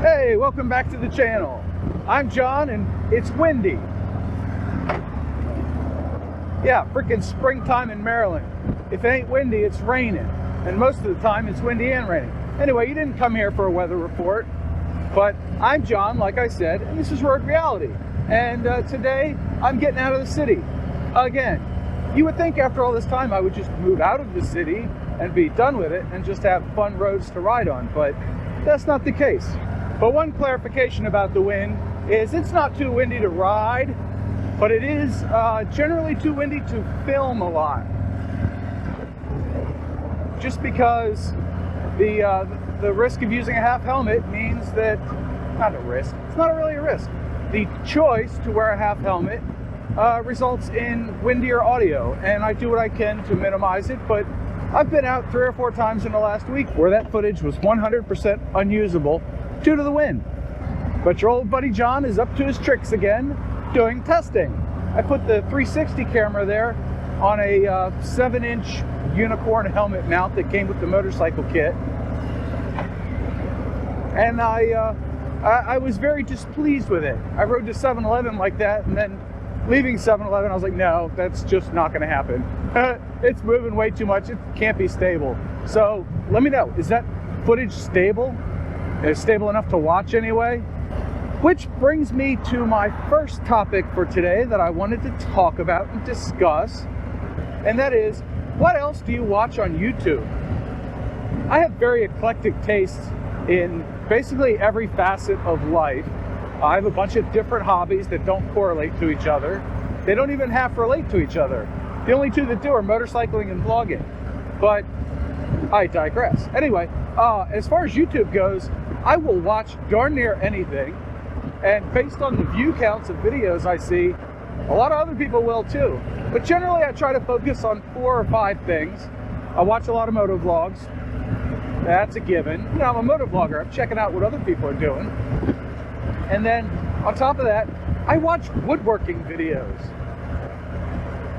Hey, welcome back to the channel. I'm John and it's windy. Yeah, freaking springtime in Maryland. If it ain't windy, it's raining. And most of the time it's windy and raining. Anyway, you didn't come here for a weather report, but I'm John, like I said, and this is Road Reality. And today I'm getting out of the city again. You would think after all this time I would just move out of the city and be done with it and just have fun roads to ride on, but that's not the case. But one clarification about the wind is it's not too windy to ride, but it is generally too windy to film a lot. Just because the risk of using a half helmet means that, not a risk, it's not really a risk. The choice to wear a half helmet results in windier audio, and I do what I can to minimize it, but I've been out 3 or 4 times in the last week where that footage was 100% unusable due to the wind. But your old buddy John is up to his tricks again, doing testing. I put the 360 camera there on a 7-inch unicorn helmet mount that came with the motorcycle kit. And I was very displeased with it. I rode to 7-Eleven like that, and then leaving 7-Eleven, I was like, no, that's just not gonna happen. It's moving way too much, it can't be stable. So let me know, is that footage stable? Is it stable enough to watch anyway? Which brings me to my first topic for today that I wanted to talk about and discuss, and that is, what else do you watch on YouTube? I have very eclectic tastes in basically every facet of life. I have a bunch of different hobbies that don't correlate to each other. They don't even half relate to each other. The only two that do are motorcycling and vlogging. But I digress. Anyway, as far as YouTube goes, I will watch darn near anything. And based on the view counts of videos I see, a lot of other people will too. But generally I try to focus on 4 or 5 things. I watch a lot of motovlogs. That's a given. You know, I'm a motovlogger. I'm checking out what other people are doing. And then on top of that, I watch woodworking videos.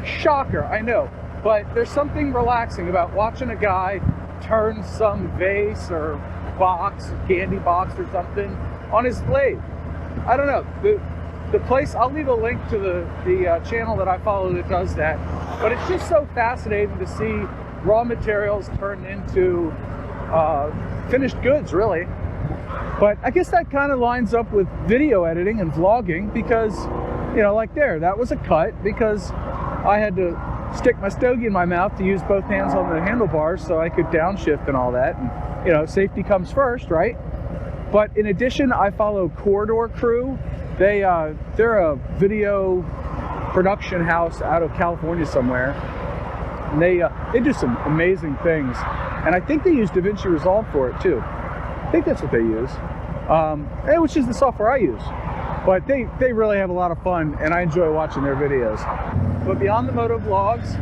Shocker, I know. But there's something relaxing about watching a guy turn some vase or box, candy box or something on his lathe. I don't know. The place, I'll leave a link to the channel that I follow that does that. But it's just so fascinating to see raw materials turned into finished goods, really. But I guess that kind of lines up with video editing and vlogging because, you know, like there, that was a cut because I had to stick my stogie in my mouth to use both hands on the handlebars so I could downshift and all that. And, you know, safety comes first, right? But in addition, I follow Corridor Crew. They're a video production house out of California somewhere. And they do some amazing things. And I think they use DaVinci Resolve for it too. I think that's what they use, which is the software I use. But they really have a lot of fun, and I enjoy watching their videos. But beyond the moto vlogs,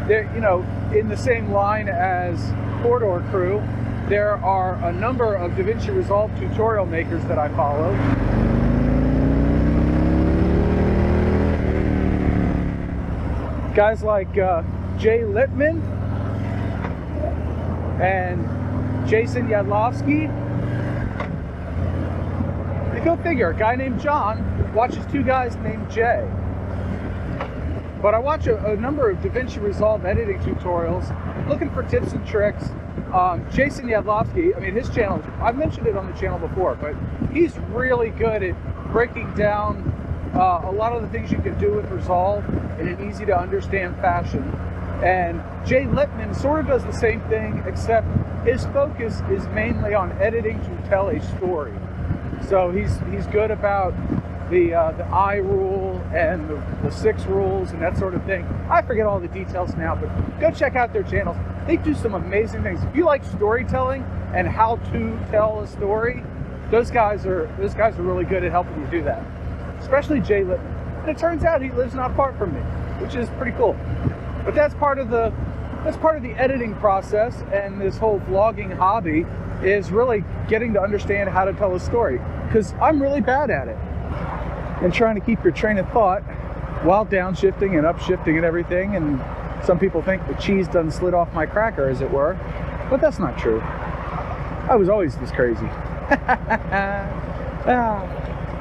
they're, you know, in the same line as Corridor Crew, there are a number of DaVinci Resolve tutorial makers that I follow. Guys like Jay Littman and Jason Yadlovsky. Go figure, a guy named John watches 2 guys named Jay. But I watch a number of DaVinci Resolve editing tutorials, looking for tips and tricks. Jason Yadlovsky, I mean, his channel, I've mentioned it on the channel before, but he's really good at breaking down a lot of the things you can do with Resolve in an easy to understand fashion. And Jay Littman sort of does the same thing, except his focus is mainly on editing to tell a story. So he's good about the I rule and the 6 rules and that sort of thing. I forget all the details now, but go check out their channels. They do some amazing things. If you like storytelling and how to tell a story, those guys are really good at helping you do that. Especially Jay Littman. And it turns out he lives not far from me, which is pretty cool. But that's part of the editing process, and this whole vlogging hobby is really getting to understand how to tell a story, because I'm really bad at it. And trying to keep your train of thought while downshifting and upshifting and everything, and some people think the cheese done slid off my cracker, as it were, but that's not true. I was always this crazy.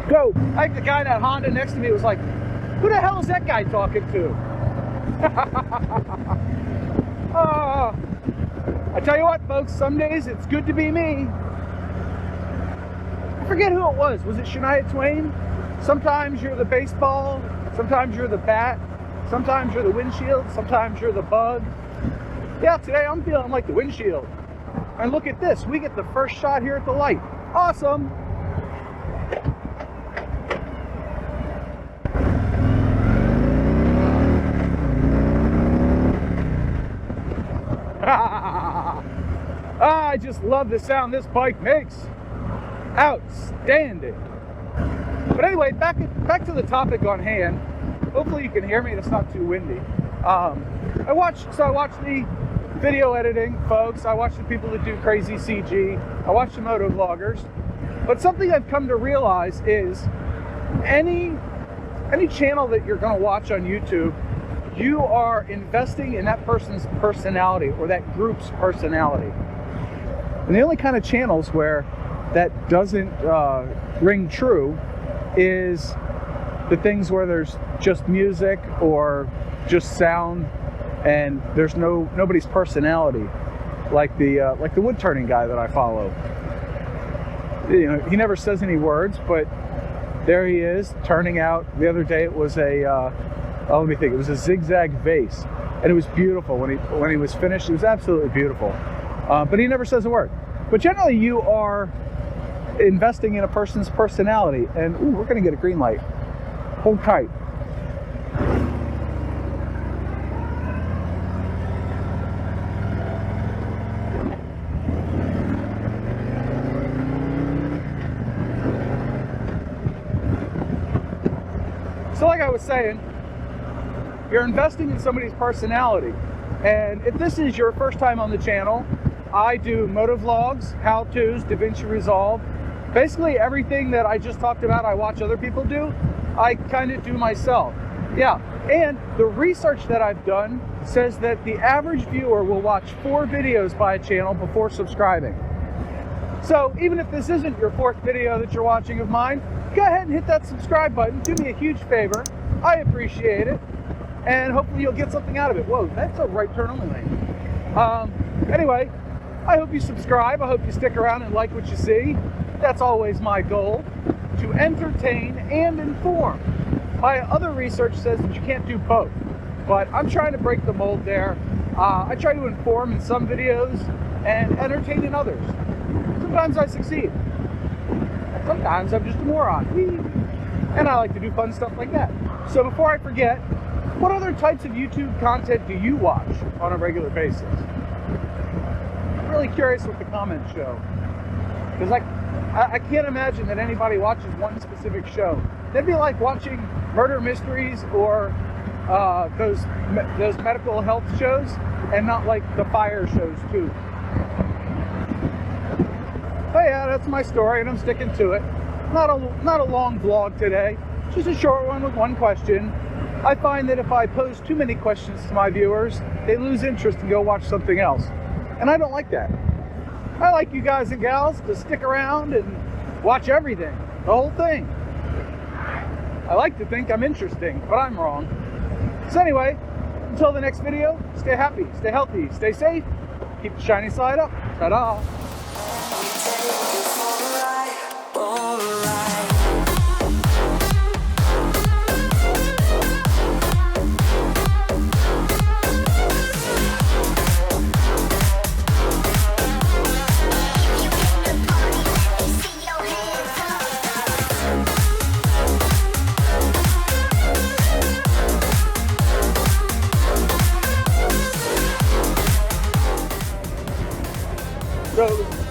Go. Like the guy in that Honda next to me was like, who the hell is that guy talking to? I tell you what, folks, some days it's good to be me. I forget who it was. Was it Shania Twain? Sometimes you're the baseball, sometimes you're the bat, sometimes you're the windshield, sometimes you're the bug. Yeah, today I'm feeling like the windshield. And look at this, we get the first shot here at the light. Awesome! I just love the sound this bike makes. Outstanding. But anyway, back to the topic on hand. Hopefully you can hear me and it's not too windy. I watch the video editing folks. I watch the people that do crazy CG. I watch the motovloggers. But something I've come to realize is any channel that you're going to watch on YouTube, you are investing in that person's personality or that group's personality. And the only kind of channels where that doesn't ring true is the things where there's just music or just sound and there's nobody's personality, like the wood turning guy that I follow. You know, he never says any words, but there he is turning out. The other day it was a let me think. It was a zigzag vase, and it was beautiful when he was finished. It was absolutely beautiful. But he never says a word. But generally, you are investing in a person's personality. And ooh, we're going to get a green light. Hold tight. So like I was saying, you're investing in somebody's personality. And if this is your first time on the channel, I do motovlogs, how-tos, DaVinci Resolve. Basically everything that I just talked about, I watch other people do, I kind of do myself. Yeah, and the research that I've done says that the average viewer will watch 4 videos by a channel before subscribing. So even if this isn't your 4th video that you're watching of mine, go ahead and hit that subscribe button. Do me a huge favor. I appreciate it. And hopefully you'll get something out of it. Whoa, that's a right turn only lane. Anyway, I hope you subscribe. I hope you stick around and like what you see. That's always my goal, to entertain and inform. My other research says that you can't do both, but I'm trying to break the mold there. I try to inform in some videos and entertain in others. Sometimes I succeed. Sometimes I'm just a moron. And I like to do fun stuff like that. So before I forget, what other types of YouTube content do you watch on a regular basis? I'm really curious what the comments show. Because I can't imagine that anybody watches one specific show. That'd be like watching murder mysteries or those medical health shows, and not like the fire shows too. But yeah, that's my story, and I'm sticking to it. Not a long vlog today, just a short one with one question. I find that if I pose too many questions to my viewers, they lose interest and go watch something else. And I don't like that. I like you guys and gals to stick around and watch everything, the whole thing. I like to think I'm interesting, but I'm wrong. So anyway, until the next video, stay happy, stay healthy, stay safe, keep the shiny side up. Ta-da! So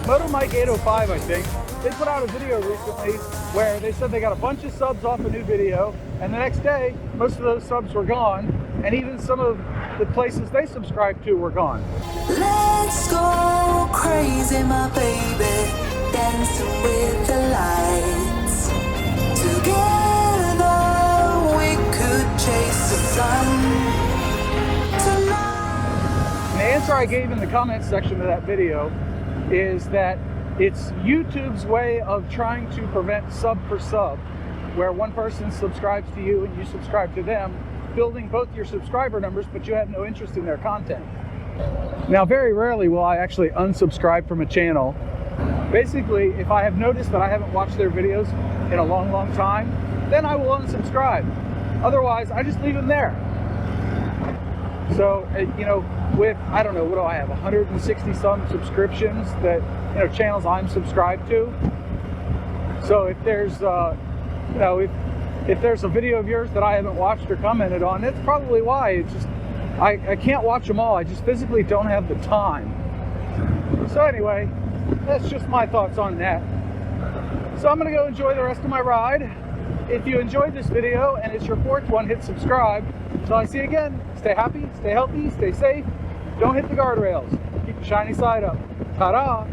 Moto Mike 805, I think, they put out a video recently where they said they got a bunch of subs off a new video, and the next day, most of those subs were gone, and even some of the places they subscribed to were gone. Let's go crazy, my baby, dancing with the lights. Together we could chase the sun tonight. And the answer I gave in the comments section of that video is that It's YouTube's way of trying to prevent sub for sub, where one person subscribes to you and you subscribe to them, building both your subscriber numbers, but you have no interest in their content. Now, very rarely will I actually unsubscribe from a channel. Basically, if I have noticed that I haven't watched their videos in a long, long time, then I will unsubscribe. Otherwise, I just leave them there. So, you know, with, I don't know, what do I have, 160 some subscriptions that, you know, channels I'm subscribed to. So if there's, you know, if there's a video of yours that I haven't watched or commented on, that's probably why. It's just, I can't watch them all. I just physically don't have the time. So anyway, that's just my thoughts on that. So I'm gonna go enjoy the rest of my ride. If you enjoyed this video and it's your fourth one, hit subscribe. Until I see you again, stay happy, stay healthy, stay safe. Don't hit the guardrails. Keep your shiny side up. Ta-da!